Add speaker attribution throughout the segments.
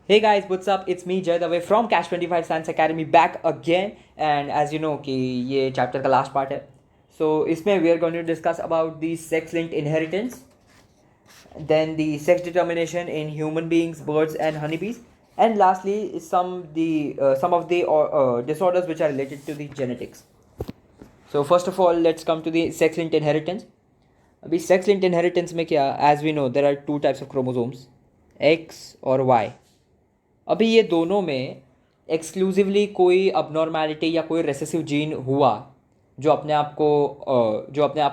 Speaker 1: Hey guys, what's up? It's me Jay Dave from Cash 25 Science Academy back again. And as you know कि ये chapter का last part है. So इसमें we are going to discuss about the sex-linked inheritance, then the sex determination in human beings, birds, and honeybees, and lastly some of the disorders which are related to the genetics. So first of all, let's come to the sex-linked inheritance. अभी sex-linked inheritance में क्या? As we know, there are two types of chromosomes, X और Y. अभी ये दोनों में exclusively कोई अबनॉर्मैलिटी या कोई रेसेसिव जीन हुआ जो अपने आप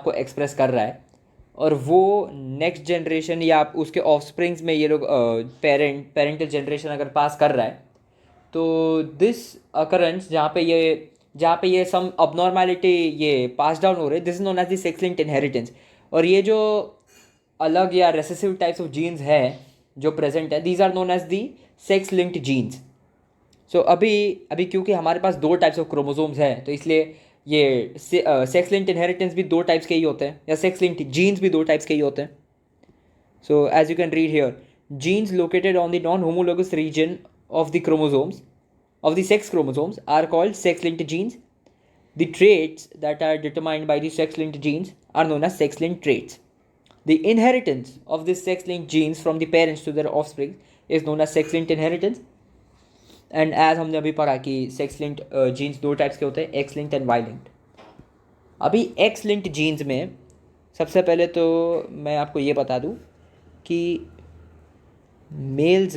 Speaker 1: को एक्सप्रेस कर रहा है और वो नेक्स्ट जनरेशन या उसके ऑफस्प्रिंग्स में ये लोग पेरेंटल जनरेशन अगर पास कर रहा है तो दिस अकरेंस जहाँ पे ये सम अबनॉर्मैलिटी ये पास डाउन हो रहे, this is known as the sex linked inheritance. और ये जो अलग या रेसेसिव टाइप्स ऑफ जीन्स है जो प्रेजेंट है, these are known as the sex linked genes. So अभी अभी क्योंकि हमारे पास दो टाइप्स ऑफ क्रोमोसोम्स हैं तो इसलिए ये सेक्स लिंक्ड इनहेरिटेंस भी दो टाइप्स के ही होते हैं या सेक्स लिंक्ड जीन्स भी दो टाइप्स के ही होते हैं. So as you can read here, genes located on the non-homologous region of the chromosomes of the sex chromosomes are called sex-linked genes. The traits that are determined by the sex-linked genes are known as sex-linked traits. The inheritance of these sex-linked genes from the parents to their offspring is known as sex-linked inheritance. And as हमने अभी पढ़ा कि sex linked genes दो types के होते हैं, X linked and Y linked. अभी X linked genes में सबसे पहले तो मैं आपको ये बता दूं कि मेल्स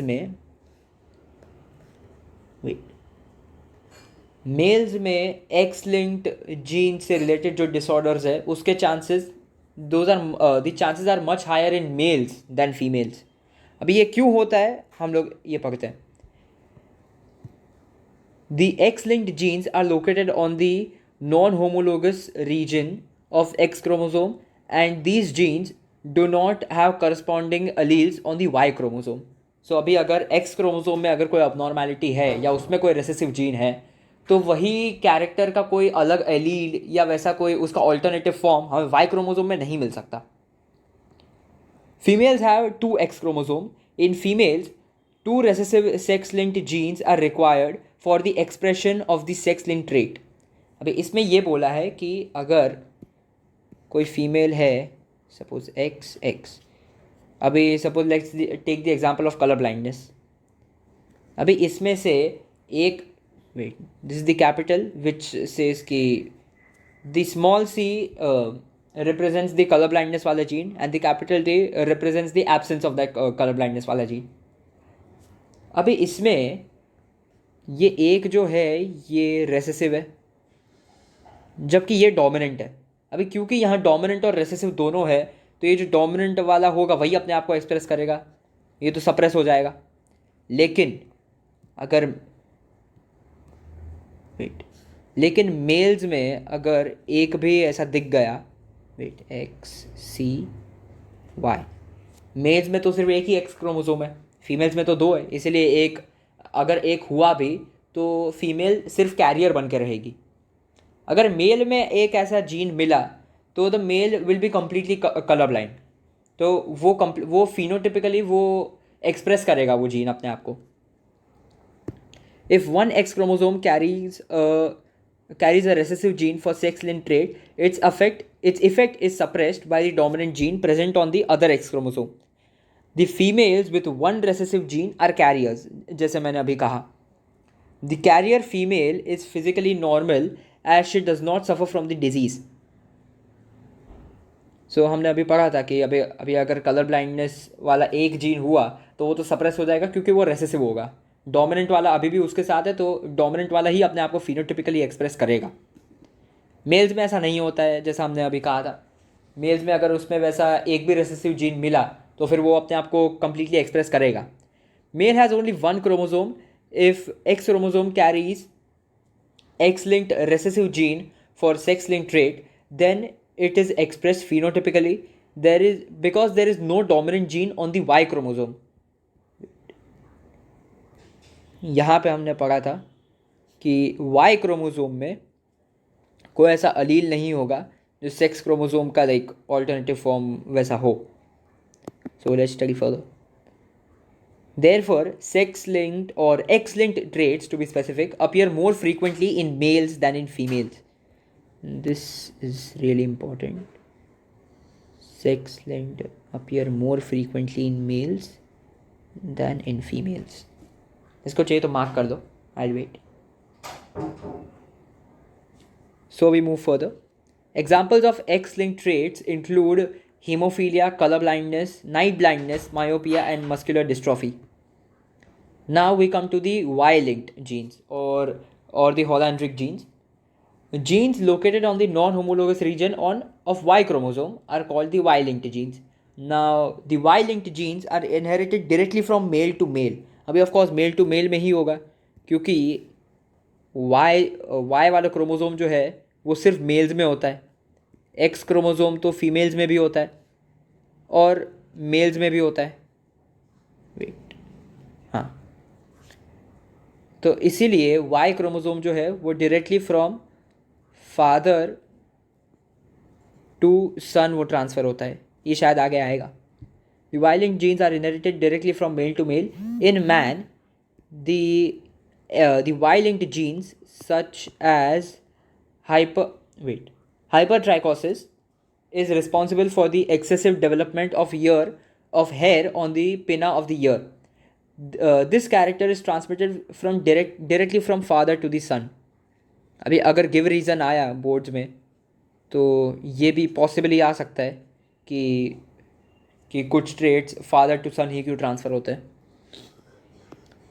Speaker 1: में एक्स लिंक्ड जीन से रिलेटेड जो डिसऑर्डर्स है उसके chances the chances are much higher in males than females. अभी ये क्यों होता है हम लोग ये पढ़ते हैं. The X-linked genes are located on the non-homologous region of X chromosome and these genes do not have corresponding alleles on the Y chromosome. So अभी अगर X chromosome में अगर कोई abnormality है या उसमें कोई recessive gene है तो वही कैरेक्टर का कोई अलग एलील या वैसा कोई उसका ऑल्टरनेटिव फॉर्म हमें Y क्रोमोसोम में नहीं मिल सकता. Females have two X chromosome. In females, two recessive sex-linked genes are required for the expression of the sex-linked trait. अभी इसमें ये बोला है कि अगर कोई फीमेल है, सपोज एक्स एक्स, अभी suppose let's take the example of colour blindness. अभी इसमें से एक wait this is the capital which says कि the small c represents the color blindness वाला gene and the capital D represents the absence of that color blindness वाला gene. अभी इसमें ये एक जो है ये रेसेसिव है जबकि ये डोमिनेंट है. अभी क्योंकि यहाँ डोमिनेंट और रेसेसिव दोनों है तो ये जो डोमिनेंट वाला होगा वही अपने आप को एक्सप्रेस करेगा, ये तो सप्रेस हो जाएगा. लेकिन अगर मेल्स में अगर एक भी ऐसा दिख गया, एक्स सी वाई, मेल्स में तो सिर्फ एक ही एक्स क्रोमोसोम है, फीमेल्स में तो दो है, इसलिए एक अगर एक हुआ भी तो फीमेल सिर्फ कैरियर बन के रहेगी. अगर मेल में एक ऐसा जीन मिला तो the male will be completely colour blind. तो वो फिनोटिपिकली वो एक्सप्रेस करेगा वो जीन अपने आप को. If one x chromosome carries a recessive gene for sex-linked trait, its effect is suppressed by the dominant gene present on the other X chromosome. The females with one recessive gene are carriers, जैसे मैंने अभी कहा. The carrier female is physically normal as she does not suffer from the disease. So हमने अभी पढ़ा था कि अभी अगर कलर ब्लाइंडनेस वाला एक जीन हुआ तो वो तो सप्रेस हो जाएगा क्योंकि वो रेसेसिव होगा. डोमिनेंट वाला अभी भी उसके साथ है तो डोमिनेंट वाला ही अपने आप को फिनोटिपिकली एक्सप्रेस करेगा. मेल्स में ऐसा नहीं होता है, जैसा हमने अभी कहा था. मेल्स में अगर उसमें वैसा एक भी रेसेसिव जीन मिला तो फिर वो अपने आप को कम्प्लीटली एक्सप्रेस करेगा. Male has only one chromosome. If X chromosome carries X linked recessive gene for sex linked trait then it is expressed phenotypically because there is no dominant gene on the Y chromosome. यहाँ पे हमने पढ़ा था कि Y chromosome में कोई ऐसा अलील नहीं होगा जो सेक्स क्रोमोसोम का लाइक ऑल्टरनेटिव फॉर्म वैसा हो. So let's study further. Therefore, sex-linked or X-linked traits, to be specific, appear more frequently in males than in females. This is really important. Sex-linked appear more frequently in males than in females. इसको चाहिए तो mark कर दो. I'll wait. So we move further. Examples of X-linked traits include hemophilia, color blindness, night blindness, myopia, and muscular dystrophy. Now we come to the Y-linked genes or the Hollandric genes. Genes located on the non-homologous region of Y chromosome are called the Y-linked genes. Now the Y-linked genes are inherited directly from male to male. अभी of course male to male में ही होगा क्योंकि Y वाला chromosome जो है वो सिर्फ mails में होता है. X क्रोमोसोम तो फीमेल्स में भी होता है और मेल्स में भी होता है. वेट, हाँ, तो इसीलिए Y क्रोमोसोम जो है वो डायरेक्टली फ्रॉम फादर टू सन वो ट्रांसफ़र होता है. ये शायद आगे आएगा. The Y-linked genes are inherited directly from male to male. In man, the Y-linked genes such as hypertrichosis is responsible for the excessive development of hair on the pinna of the ear. This character is transmitted directly from father to the son. अभी अगर give reason आया boards में तो ये भी possibly आ सकता है कि कुछ ट्रेट्स फादर टू सन ही क्यों ट्रांसफ़र होते हैं.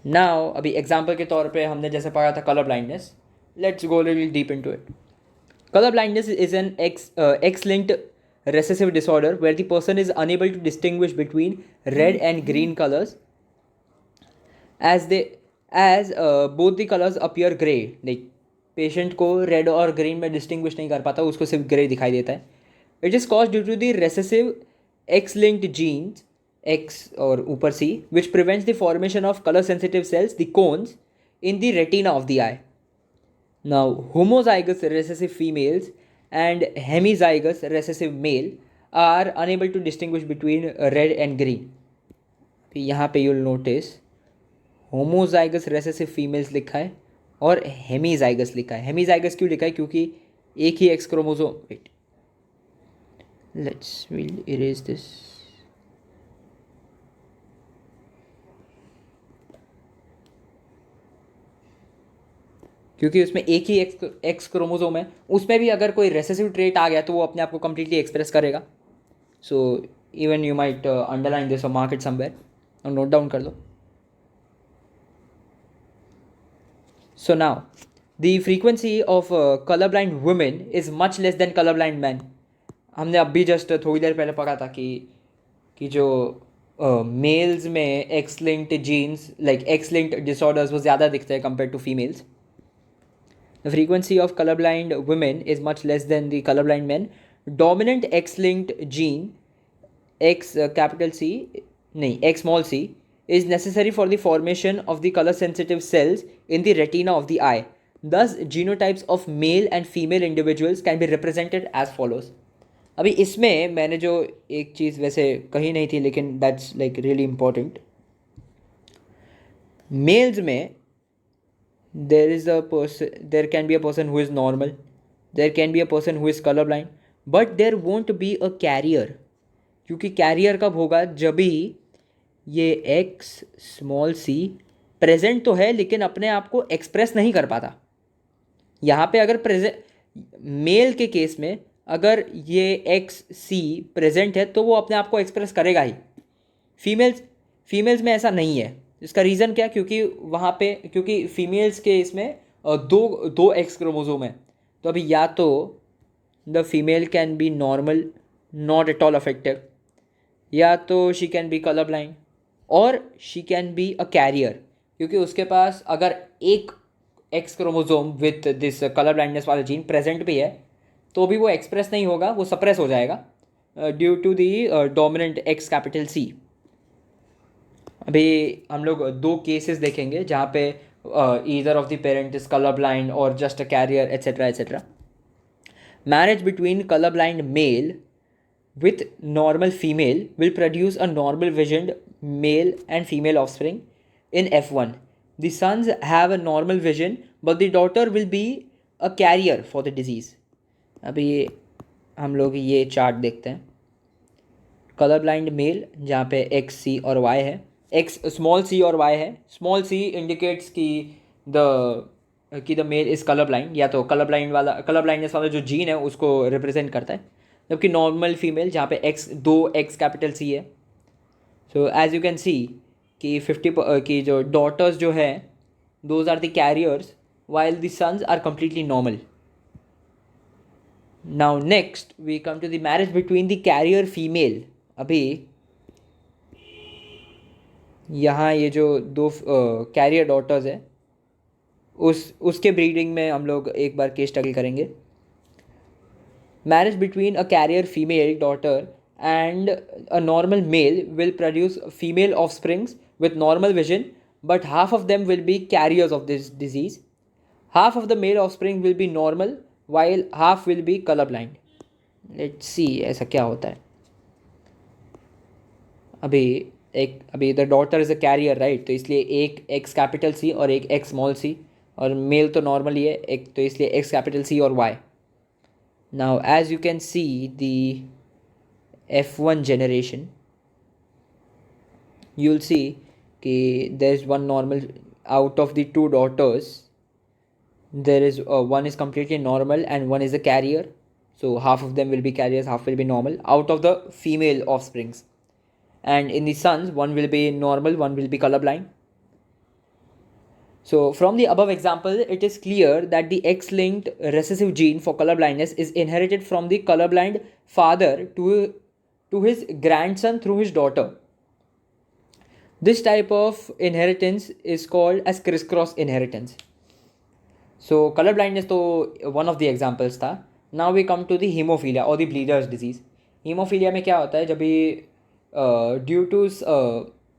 Speaker 1: नाउ अभी एग्जांपल के तौर पे हमने जैसे पढ़ा था colour blindness. Let's go little deep into it. Colour blindness is an X-linked recessive disorder where the person is unable to distinguish between red and green colors as both the colors appear gray. Like patient को red और green में distinguish नहीं कर पाता, उसको सिर्फ grey दिखाई देता है. It is cause due to the recessive X-linked genes, X और ऊपर C, which prevents the formation of color sensitive cells, the cones, in the retina of the eye. Now, homozygous recessive females and hemizygous recessive male are unable to distinguish between red and green. यहाँ पे you'll notice homozygous recessive females लिखा है और hemizygous लिखा है. Hemizygous क्यों लिखा है? क्योंकि एक ही X chromosome. Wait, let's will erase this. क्योंकि उसमें एक ही एक्स क्रोमोसोम है. उसमें भी अगर कोई रेसेसिव ट्रेट आ गया तो वो अपने आप को कंप्लीटली एक्सप्रेस करेगा. So even you might underline this और मार्क इट समवेयर और नोट डाउन कर लो. So now, the frequency of colorblind women is much less than colorblind men. हमने अभी जस्ट थोड़ी देर पहले पढ़ा था कि जो मेल्स में X-linked genes like X-linked disorders वो ज़्यादा दिखते हैं compared to females. The frequency of colorblind women is much less than the colorblind men. Dominant X-linked gene X small c is necessary for the formation of the color sensitive cells in the retina of the eye. Thus, genotypes of male and female individuals can be represented as follows. अभी इसमें मैंने जो एक चीज़ वैसे कही नहीं थी लेकिन that's like really important. Males में there can be a person who is normal, there can be a person who is color blind, but there won't be a carrier. क्योंकि कैरियर कब होगा? जब भी ये X स्मॉल c प्रेजेंट तो है लेकिन अपने आप को एक्सप्रेस नहीं कर पाता. यहाँ पे अगर मेल के केस में अगर ये XC प्रेजेंट है तो वो अपने आप को एक्सप्रेस करेगा ही. फीमेल्स में ऐसा नहीं है. इसका रीज़न क्या? क्योंकि फीमेल्स के इसमें दो X क्रोमोसोम है. तो अभी या तो the female can be normal, not at all affected, या तो she can be colour blind और she can be a carrier. क्योंकि उसके पास अगर एक X chromosome with this colour blindness वाला जीन प्रेजेंट भी है तो भी वो एक्सप्रेस नहीं होगा, वो सप्रेस हो जाएगा due to the dominant X capital C. अभी हम लोग दो केसेस देखेंगे जहाँ पे either of the parent is colour blind और just a carrier etcetera etcetera. Marriage between colour blind male with normal female will produce a normal visioned male and female offspring in F1. The sons have a normal vision, but the daughter will be a carrier for the disease. अभी हम लोग ये chart देखते हैं. Colour blind mail जहाँ पे x सी और Y है, एक्स स्मॉल सी और वाई है. स्मॉल सी इंडिकेट्स कि the mail is colour blind, या तो कलर ब्लाइंडनेस वाला जो जीन है उसको रिप्रेजेंट करता है. जबकि नॉर्मल फीमेल जहाँ पे एक्स, दो एक्स कैपिटल सी है. So as you can see कि 50 की जो डॉटर्स जो है those are the carriers while the sons are completely normal. Now next we come to the marriage between the carrier female. अभी यहाँ ये जो दो कैरियर डॉटर्स है उसके ब्रीडिंग में हम लोग एक बार केस स्टडी करेंगे. Marriage between a carrier female daughter and a normal male will produce female offsprings with normal vision, but half of them will be carriers of this disease. Half of the male offspring will be normal while half will be colorblind. Let's see ऐसा क्या होता है. अभी the daughter is a carrier right, तो इसलिए एक x capital सी और एक एक्स स्मॉल सी, और मेल तो नॉर्मल ही है एक, तो इसलिए एक्स कैपिटल सी और Y. Now as you can see the F1 generation, you'll see कि there is one normal out of the two daughters. There is one is completely normal and one is a carrier. So half of them will be carriers, half will be normal out of the female offsprings. And in the sons, one will be normal, one will be colorblind. So from the above example, it is clear that the X-linked recessive gene for colorblindness is inherited from the colorblind father to his grandson through his daughter. This type of inheritance is called as crisscross inheritance. So colorblindness तो one of the examples था. Now we come to the hemophilia or the bleeder's disease. Hemophilia में क्या होता है, जब भी due to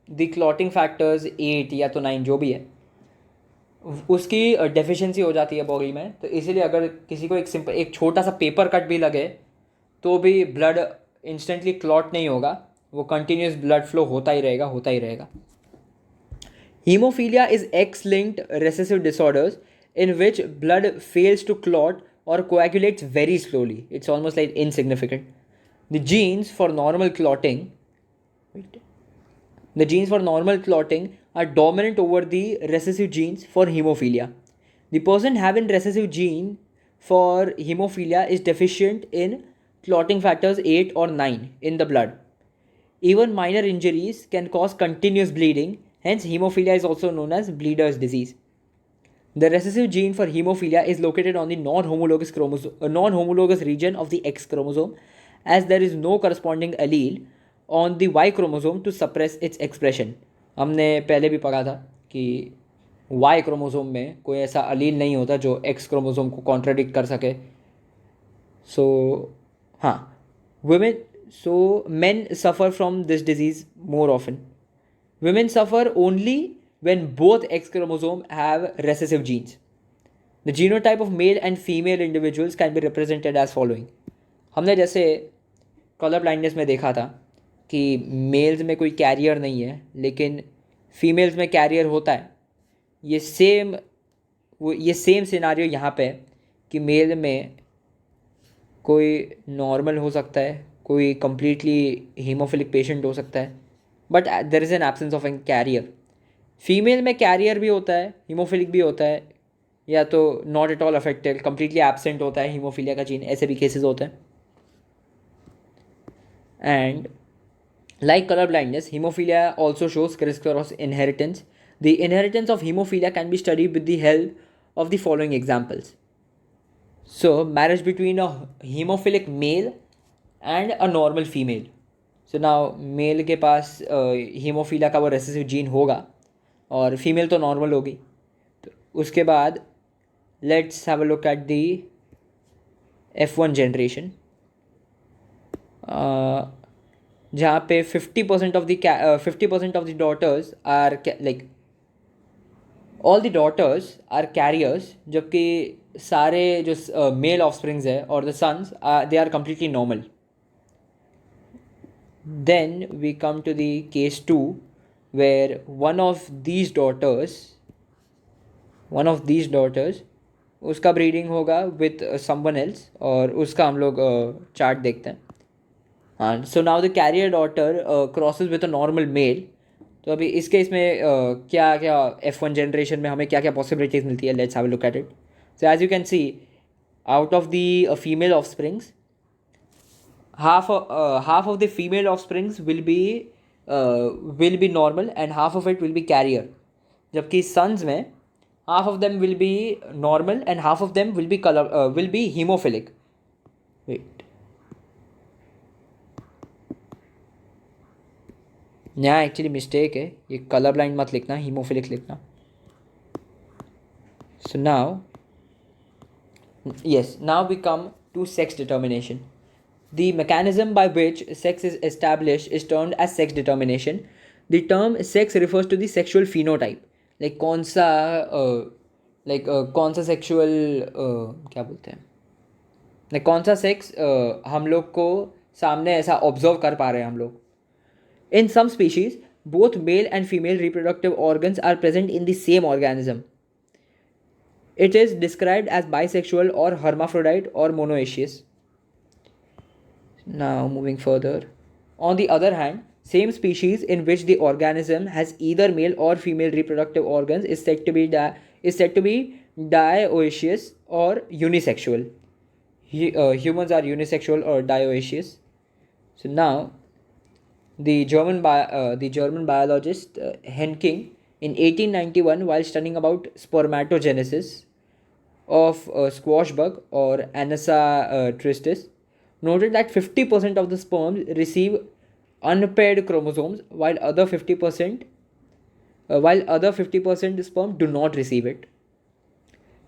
Speaker 1: the clotting factors 8 या तो 9 जो भी है उसकी डेफिशिएंसी हो जाती है बॉडी में. तो इसीलिए अगर किसी को एक छोटा सा पेपर कट भी लगे तो भी ब्लड इंस्टेंटली क्लॉट नहीं होगा, वो कंटिन्यूस ब्लड फ्लो होता ही रहेगा. Haemophilia is X linked recessive disorders in which blood fails to clot और coagulates very slowly. It's almost like insignificant. The genes for normal clotting are dominant over the recessive genes for hemophilia. The person having recessive gene for hemophilia is deficient in clotting factors 8 or 9 in the blood. Even minor injuries can cause continuous bleeding, hence hemophilia is also known as bleeder's disease. The recessive gene for hemophilia is located on the non-homologous region of the X chromosome, as there is no corresponding allele on the Y chromosome to suppress its expression. हमने पहले भी पढ़ा था कि Y chromosome में कोई ऐसा अलील नहीं होता जो एक्स क्रोमोसोम को कॉन्ट्राडिक्ट कर सके. सो हाँ, men suffer from this disease more often. Women suffer only when both X chromosome have recessive genes. The genotype of male and female individuals can be represented as following. हमने जैसे colour blindness में देखा था कि males में कोई career नहीं है लेकिन फीमेल्स में कैरियर होता है. ये सेम सिनारियो यहाँ पे है कि मेल में कोई नॉर्मल हो सकता है, कोई कम्प्लीटली हीमोफिलिक पेशेंट हो सकता है, but there is an absence of an carrier. Female में कैरियर भी होता है, हीमोफिलिक भी होता है, या तो not at all affected, completely absent होता है हीमोफीलिया का जीन. ऐसे भी केसेस होते हैं. And like color blindness, hemophilia also shows crisscross inheritance. The inheritance of hemophilia can be studied with the help of the following examples. So, marriage between a hemophilic male and a normal female. So now male के पास hemophila का वो recessive gene होगा और female तो normal होगी. तो उसके बाद let's have a look at the F1 generation. जहाँ पे 50% of the daughters are like all the daughters are carriers, जबकि सारे जो मेल ऑफस्प्रिंग्स है और the sons they are completely normal. Then we come to the case 2, where one of these daughters उसका breeding होगा with someone else, और उसका हम लोग चार्ट देखते हैं. हाँ, so now the carrier daughter crosses with a normal male. तो अभी इस केस में क्या क्या F1 जनरेशन में हमें क्या क्या पॉसिबिलिटीज मिलती है, let's have a look at it. So as you can see, out of the female offsprings, half of the female offsprings will be normal and half of it will be carrier. जबकि sons में half of them will be normal and half of them will be hemophilic. Wait, यहाँ actually mistake है, ये colour blind मत लिखना, haemophilic लिखना. So now we come to sex determination. The mechanism by which sex is established is termed as sex determination. The term sex refers to the sexual phenotype. Like कौन सा sexual क्या बोलते हैं, like कौन सा sex हम लोग को सामने ऐसा ऑब्जर्व कर पा रहे हैं हम लोग. In some species, both male and female reproductive organs are present in the same organism. It is described as bisexual or hermaphrodite or monoecious. Now moving further. On the other hand, same species in which the organism has either male or female reproductive organs is said to be dioecious or unisexual. Humans are unisexual or dioecious. So now, the German biologist Henking in 1891, while studying about spermatogenesis of squash bug or Anassa tristis, noted that 50% of the sperms receive unpaired chromosomes, while other 50% sperm do not receive it.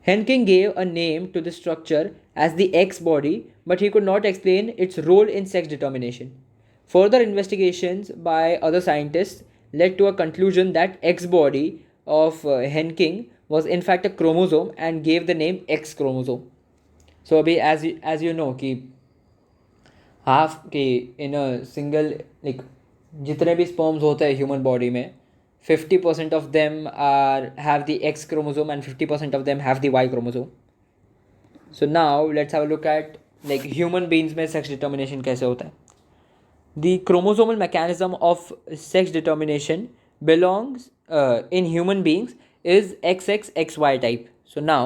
Speaker 1: Henking gave a name to the structure as the X body, but he could not explain its role in sex determination. Further investigations by other scientists led to a conclusion that X body of Henking was in fact a chromosome and gave the name X chromosome. So अभी as you know कि half के इन a single like जितने भी sperms होते हैं human body में 50% of them are have the X chromosome and 50% of them have the Y chromosome. So now let's have a look at like human beings में sex determination कैसे होता है. The chromosomal mechanism of sex determination belongs in human beings is XXXY type. So now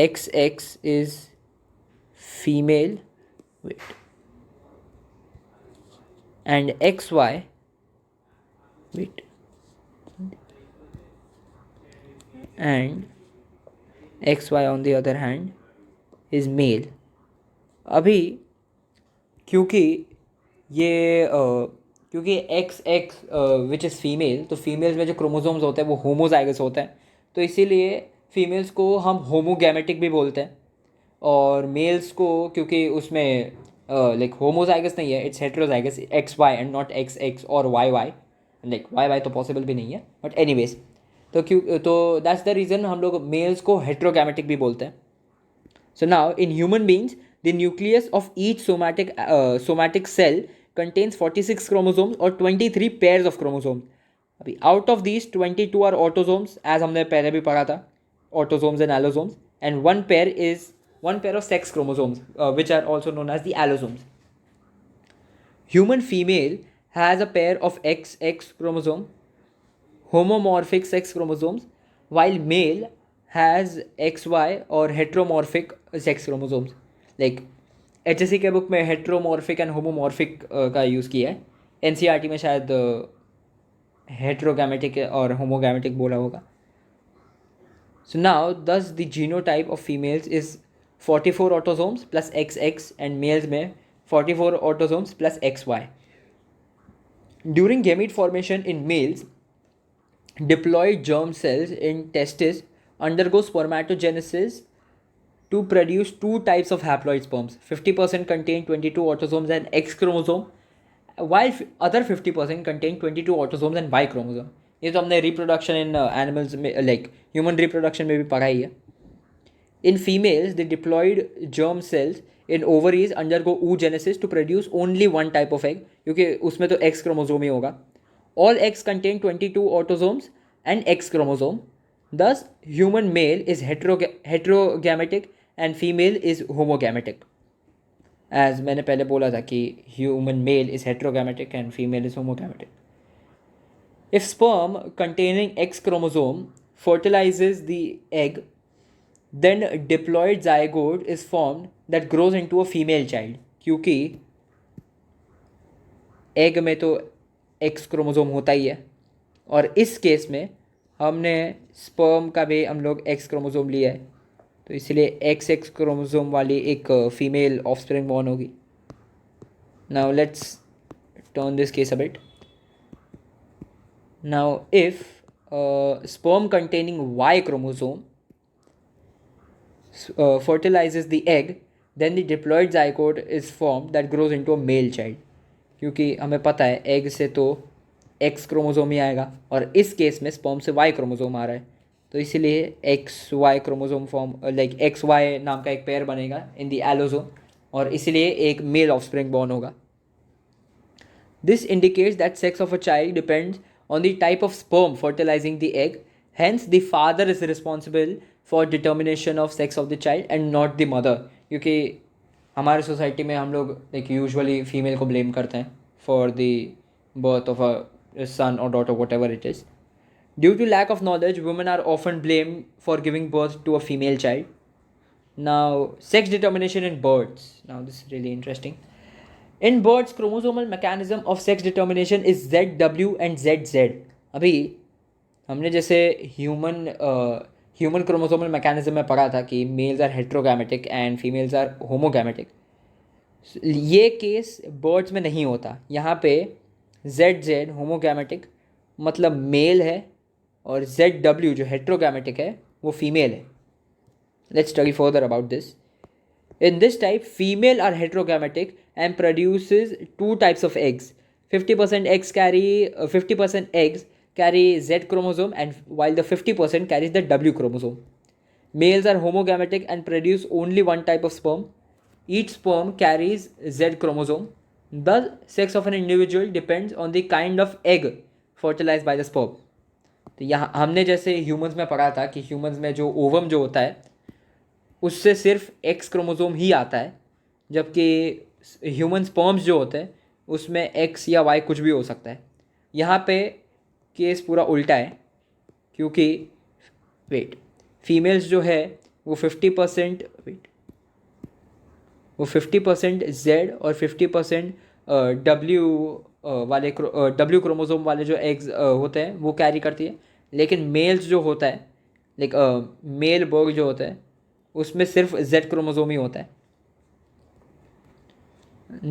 Speaker 1: XX is female, wait, and XY, wait, and XY on the other hand is male. अभी क्योंकि ये क्योंकि x x which is female, तो females में जो chromosomes होते हैं वो होमोजाइगस होते हैं, तो इसीलिए फीमेल्स को हम होमोगैमेटिक भी बोलते हैं, और मेल्स को क्योंकि उसमें लाइक होमोजाइगस नहीं है, it's heterozygous X Y and not X X और वाई वाई. लाइक वाई वाई तो पॉसिबल भी नहीं है, बट एनीवेज, तो दैट्स द रीज़न हम लोग मेल्स को हेट्रोगैमेटिक भी बोलते हैं. So now in human beings, the nucleus of each somatic cell contains 46 chromosomes or 23 pairs of chromosomes. अभी out of these 22 are autosomes, as हमने पहले भी पढ़ा था, autosomes and allosomes, and one pair of sex chromosomes, which are also known as the allosomes. Human female has a pair of XX chromosome, homomorphic sex chromosomes, while male has XY और heteromorphic sex chromosomes. Like HSC के book में heteromorphic and homomorphic का use किया है, NCERT में शायद heterogametic और homogametic बोला होगा. So now thus the genotype of females is 44 autosomes plus XX and males में 44 autosomes plus XY. During gamete formation in males, diploid germ cells in testes undergo spermatogenesis to produce two types of haploid sperms. 50% contain 22 autosomes and X chromosome, while other 50% contain 22 autosomes and Y chromosome. ये तो हमने reproduction in animals में like human reproduction में भी पढ़ा ही है. In females, the diploid germ cells in ovaries undergo oogenesis to produce only one type of egg, क्योंकि उसमें तो X chromosome ही होगा. All eggs contain 22 autosomes and X chromosome. Thus, human male is heterogametic and female is homogametic. As मैंने पहले बोला था कि human male is heterogametic and female is homogametic. If sperm containing X chromosome fertilizes the egg, then diploid zygote is formed that grows into a female child. क्योंकि egg में तो x chromosome होता ही है, और इस केस में हमने sperm का भी हम लोग एक्स क्रोमोसोम लिया है, तो इसलिए एक्स क्रोमोसोम वाली एक फीमेल ऑफस्प्रिंग बॉर्न होगी. Now let's turn this case a bit. Now, if sperm containing Y chromosome fertilizes the egg, then the diploid zygote is formed that grows into a male child. क्योंकि हमें पता है egg से तो X chromosome ही आएगा, और इस case में स्पर्म से Y क्रोमोसोम आ रहा है, तो इसीलिए XY chromosome form like XY नाम का एक पेयर बनेगा इन द एलोसोम, और इसीलिए एक मेल ऑफस्प्रिंग बॉर्न होगा. This indicates that sex of a child depends on the type of sperm fertilizing the egg. Hence, the father is responsible for determination of sex of the child and not the mother. क्योंकि हमारे society में हम लोग like usually female को blame करते हैं for the birth of a son और daughter, whatever it is. Due to lack of knowledge, women are often blamed for giving birth to a female child. Now sex determination in birds. Now this is really interesting. In birds, chromosomal mechanism of sex determination is ZW and ZZ. अभी हमने जैसे human chromosomal mechanism में पढ़ा था कि males are heterogametic and females are homogametic. ये case birds में नहीं होता. यहाँ पे ZZ होमोगैमेटिक मतलब मेल है, और ZW जो हेट्रोगैमेटिक है वो फीमेल है. Let's study further about this. In this type, female are heterogametic and produces two types of eggs. 50% eggs carry Z chromosome, and while the 50% carries the W chromosome. Males are homogametic and produce only one type of sperm. Each sperm carries Z chromosome. The sex of an individual depends on the kind of egg fertilized by the sperm. तो यहाँ हमने जैसे humans में पढ़ा था कि humans में जो ओवम जो होता है उससे सिर्फ एक्स क्रोमोसोम ही आता है, जबकि ह्यूमन स्पर्म्स जो होते हैं उसमें एक्स या वाई कुछ भी हो सकता है. यहाँ पे केस पूरा उल्टा है, क्योंकि फीमेल्स जो है वो 50% जेड और 50% डब्ल्यू क्रोमोसोम वाले जो एग्स होते हैं वो कैरी करती है. लेकिन मेल्स जो होता है लाइक मेल बर्ग जो होता है उसमें सिर्फ Z क्रोमोसोम ही होता है.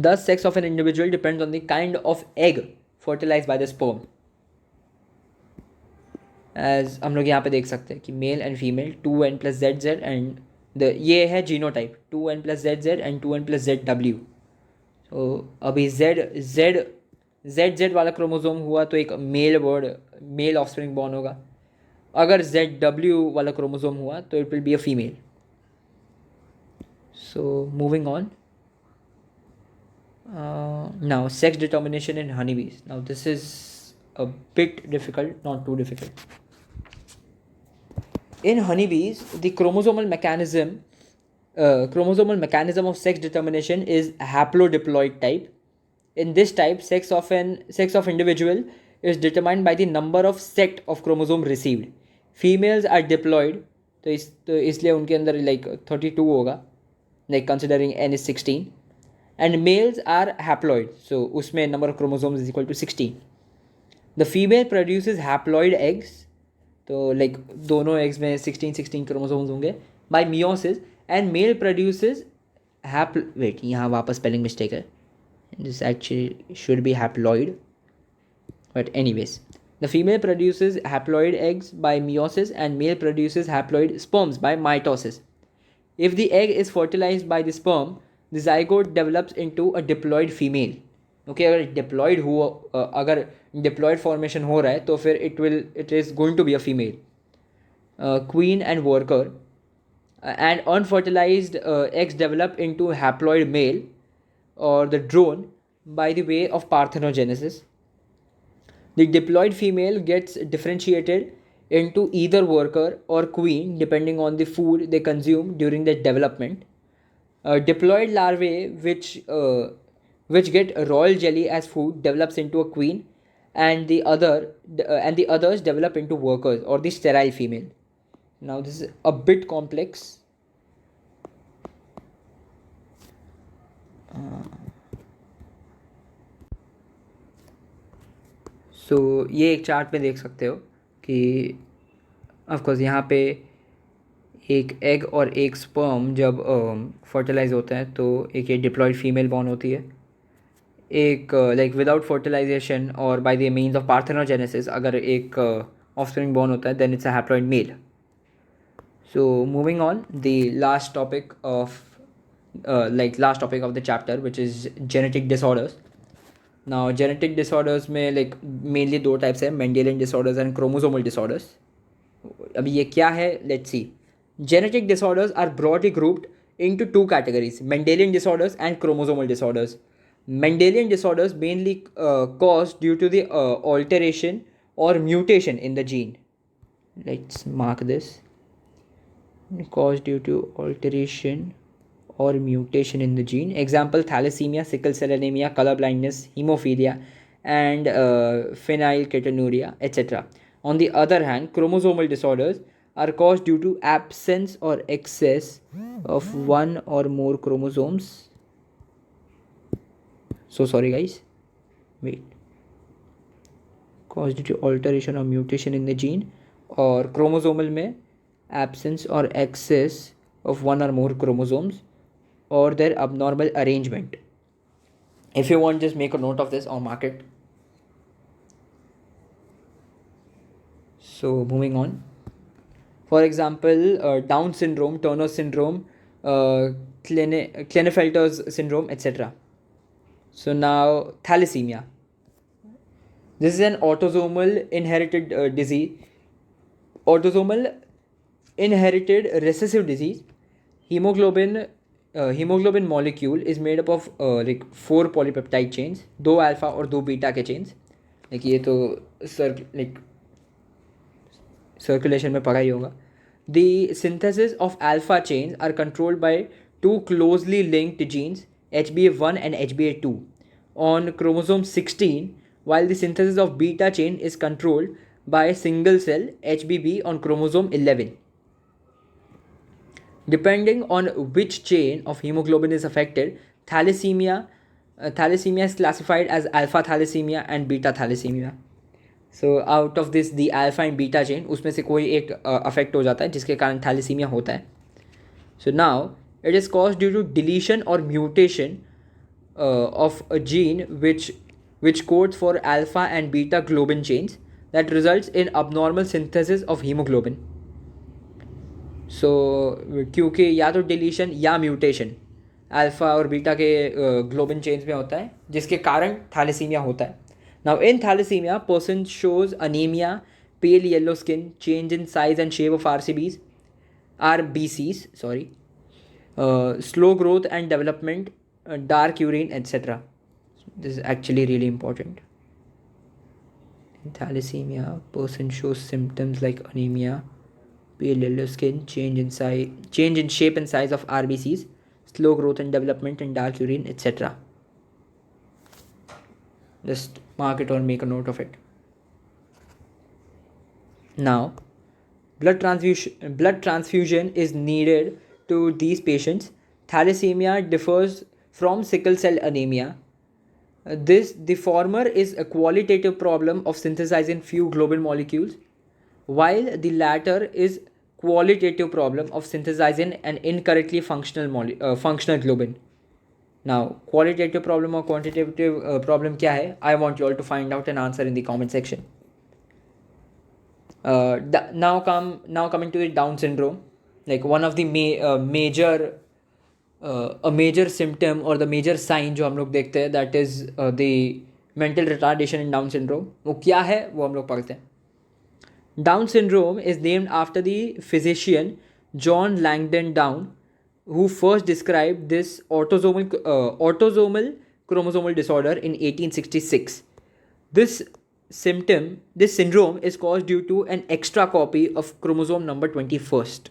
Speaker 1: Thus, sex of an individual depends on the kind of egg fertilized by the sperm. As हम लोग यहाँ पे देख सकते हैं कि male and female 2n plus ZZ and ये है genotype 2n plus ZZ and 2n plus ZW. तो अभी ZZ वाला क्रोमोसोम हुआ तो एक मेल ऑफस्प्रिंग बॉर्न होगा. अगर ZW वाला क्रोमोसोम हुआ तो it will be a female. So moving on. Now sex determination in honeybees. Now this is a bit difficult, not too difficult. In honeybees, the chromosomal mechanism of sex determination is haplodiploid type. In this type, sex of individual is determined by the number of set of chromosome received. Females are diploid, तो इसलिए उनके अंदर like 32 होगा, like considering n is 16, and males are haploid, so उसमें number of chromosomes is equal to 16. The female produces haploid eggs, तो like दोनों eggs में 16 chromosomes होंगे by meiosis, and male produces यहाँ वापस spelling mistake है, this actually should be haploid, but anyways, the female produces haploid eggs by meiosis and male produces haploid sperms by mitosis. If the egg is fertilized by the sperm, the zygote develops into a diploid female. Okay, अगर diploid formation हो रहा है तो फिर it is going to be a female. Queen and worker. and unfertilized eggs develop into haploid male or the drone by the way of parthenogenesis. The diploid female gets differentiated into either worker or queen depending on the food they consume during their development. Diploid larvae, which get royal jelly as food, develops into a queen, and the others develop into workers or the sterile female. Now this is a bit complex. सो ये एक chart में देख सकते हो कि of course यहाँ पे एक एग और एक स्पर्म जब फर्टिलाइज होता है तो एक ये डिप्लॉयड फीमेल बॉर्न होती है. एक लाइक विदाउट फर्टिलाइजेशन और by the means of parthenogenesis अगर एक ऑफस्प्रिंग बॉर्न होता है then it's a haploid male. So moving on the last topic of last topic of the chapter which is genetic disorders. Now genetic disorders में like mainly दो types है, Mendelian disorders and chromosomal disorders. अभी ये क्या है, let's see. Genetic disorders are broadly grouped into two categories: Mendelian disorders and chromosomal disorders. Mendelian disorders mainly caused due to the alteration or mutation in the gene. Let's mark this. Caused due to alteration or mutation in the gene. Example: thalassemia, sickle cell anemia, color blindness, hemophilia, and phenylketonuria, etc. On the other hand, chromosomal disorders are caused due to absence or excess of one or more chromosomes. So sorry guys, wait. Caused due to alteration or mutation in the gene, और chromosomal में absence or excess of one or more chromosomes or their abnormal arrangement. If you want, just make a note of this or mark it. So moving on. For example, Down syndrome, Turner syndrome, Klinefelter's syndrome, etc. So now thalassemia. This is an autosomal inherited disease. Autosomal inherited recessive disease. Hemoglobin molecule is made up of like 4 polypeptide chains, 2 alpha और 2 beta के chains. like ये तो circulation में पढ़ा ही होगा. The synthesis of alpha chains are controlled by two closely linked genes, HBA1 and HBA2, on chromosome 16, while the synthesis of beta chain is controlled by a single cell, HBB, on chromosome 11. Depending on which chain of hemoglobin is affected, thalassemia is classified as alpha thalassemia and beta thalassemia. So out of this the alpha and beta chain उसमें से कोई एक affect हो जाता है जिसके कारण thalassaemia होता है. So now it is cause due to deletion और mutation of a gene which codes for alpha and beta globin chains that results in abnormal synthesis of hemoglobin. So क्योंकि या तो डिलीशन या म्यूटेशन अल्फा और beta के globin chains में होता है जिसके कारण थैलेसीमिया होता है. Now in thalassemia, person shows anemia, pale yellow skin, change in size and shape of RBCs, slow growth and development, dark urine, etc. This is actually really important. In thalassemia, person shows symptoms like anemia, pale yellow skin, change in shape and size of RBCs, slow growth and development, and dark urine, etc. Just mark it or make a note of it. Now, blood transfusion is needed to these patients. Thalassemia differs from sickle cell anemia. The former is a qualitative problem of synthesizing few globin molecules, while the latter is qualitative problem of synthesizing an incorrectly functional globin. Now, qualitative problem or quantitative problem क्या है? I want you all to find out an answer in the comment section. Now coming to the Down syndrome, like one of the major symptom or the major sign जो हम लोग देखते हैं that is the mental retardation in Down syndrome. वो क्या है वो हम लोग पढ़ते हैं. Down syndrome is named after the physician John Langdon Down, who first described this autosomal chromosomal disorder in 1866. This syndrome is caused due to an extra copy of chromosome number 21st.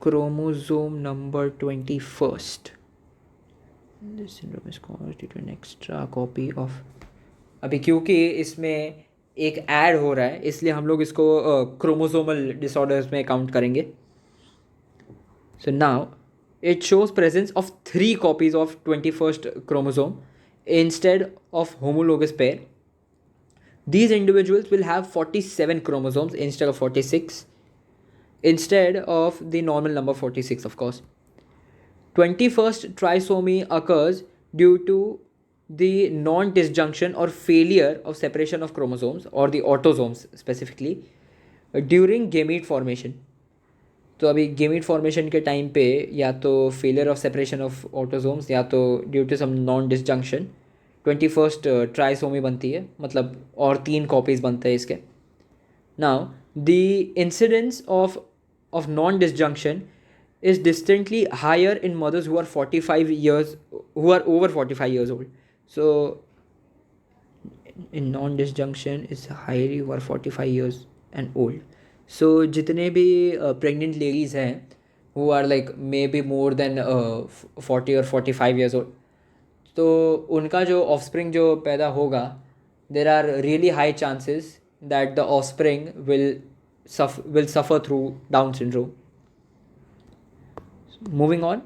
Speaker 1: Chromosome number 21st. This syndrome is caused due to an extra copy of. अभी क्योंकि इसमें एक add हो रहा है इसलिए हम लोग इसको क्रोमोसोमल डिसऑर्डर्स में काउंट करेंगे. So now it shows presence of 3 copies of 21st chromosome instead of homologous pair. These individuals will have 47 chromosomes instead of 46, instead of the normal number 46, of course. 21st trisomy occurs due to the non-disjunction or failure of separation of chromosomes or the autosomes specifically during gamete formation. तो अभी gamete formation के time पे या तो failure of separation of autosomes या तो due to some non disjunction 21st trisomy बनती है, मतलब और 3 कॉपीज़ बनते हैं इसके. Now the incidence of non disjunction is distinctly higher in mothers who are 45 years who are over 45 years old. So in non disjunction is highly over 45 years and old. So जितने भी pregnant ladies हैं who are like maybe more than 40 or 45 years old, तो उनका जो offspring जो पैदा होगा, there are really high chances that the offspring will suffer through Down syndrome. Moving on,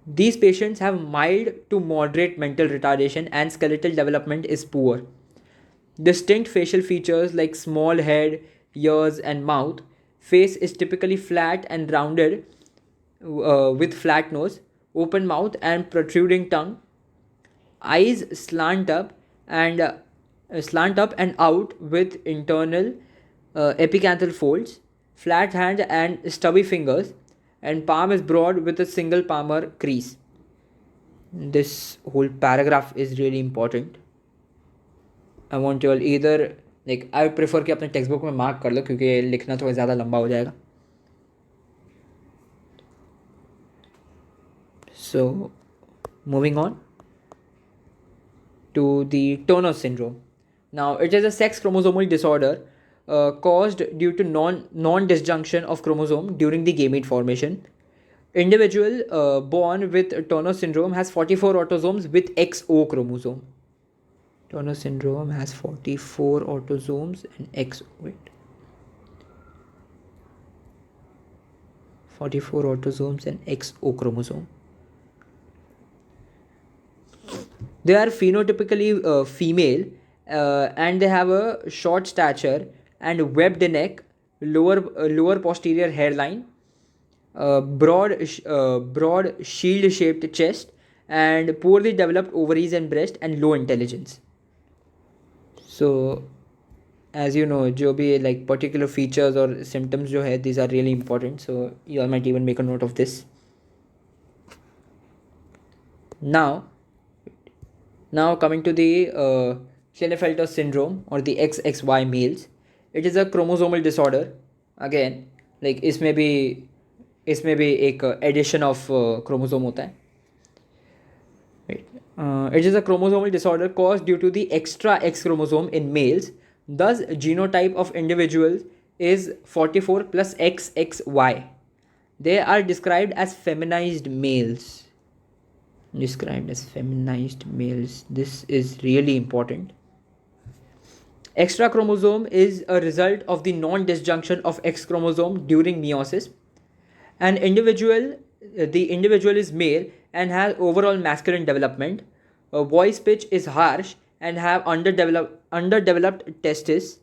Speaker 1: these patients have mild to moderate mental retardation and skeletal development is poor. Distinct facial features like small head, ears and mouth. Face is typically flat and rounded with flat nose, open mouth and protruding tongue. Eyes slant up and out with internal epicanthal folds, flat hand and stubby fingers, and palm is broad with a single palmar crease. This whole paragraph is really important. I want you all either like I would prefer कि अपने text book में mark कर लो क्योंकि लिखना थोड़ा ज़्यादा लंबा हो जाएगा. So moving on to the Turner syndrome. Now it is a sex chromosomal disorder caused due to non-disjunction of chromosome during the gamete formation. Individual born with Turner syndrome has 44 autosomes with XO chromosome. Turner syndrome has 44 autosomes and XO. Wait. 44 autosomes and XO chromosome. They are phenotypically female and they have a short stature and webbed neck, lower posterior hairline, broad shield shaped chest and poorly developed ovaries and breast and low intelligence. So as you know, जो भी like particular features or symptoms जो है, these are really important, so you all might even make a note of this. Now coming to the Klinefelter syndrome or the XXY males, it is a chromosomal disorder. Again, like इसमें भी एक addition of chromosome होता है. It is a chromosomal disorder caused due to the extra X chromosome in males. Thus, genotype of individuals is 44 plus XXY. They are described as feminized males. This is really important. Extra chromosome is a result of the non-disjunction of X chromosome during meiosis. The individual is male and has overall masculine development. Voice pitch is harsh and have underdeveloped testes.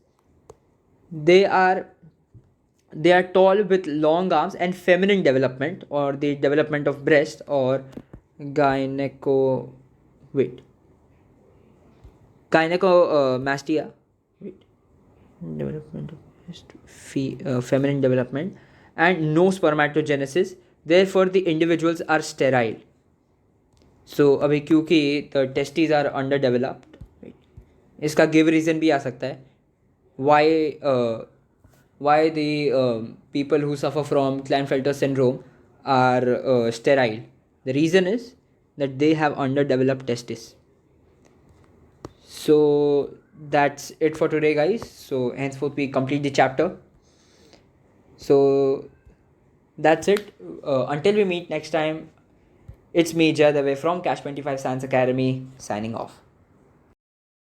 Speaker 1: They are tall with long arms and feminine development or the development of breast or gynecomastia. Development of breast, feminine development and no spermatogenesis. Therefore, the individuals are sterile. So अभी क्योंकि the testes are underdeveloped, इसका give reason भी आ सकता है why why the people who suffer from Klinefelter syndrome are sterile. The reason is that they have underdeveloped testes. So that's it for today, guys. So henceforth we complete the chapter. So that's it. Until we meet next time, it's me, Jadave from Cash 25 Science Academy, signing off.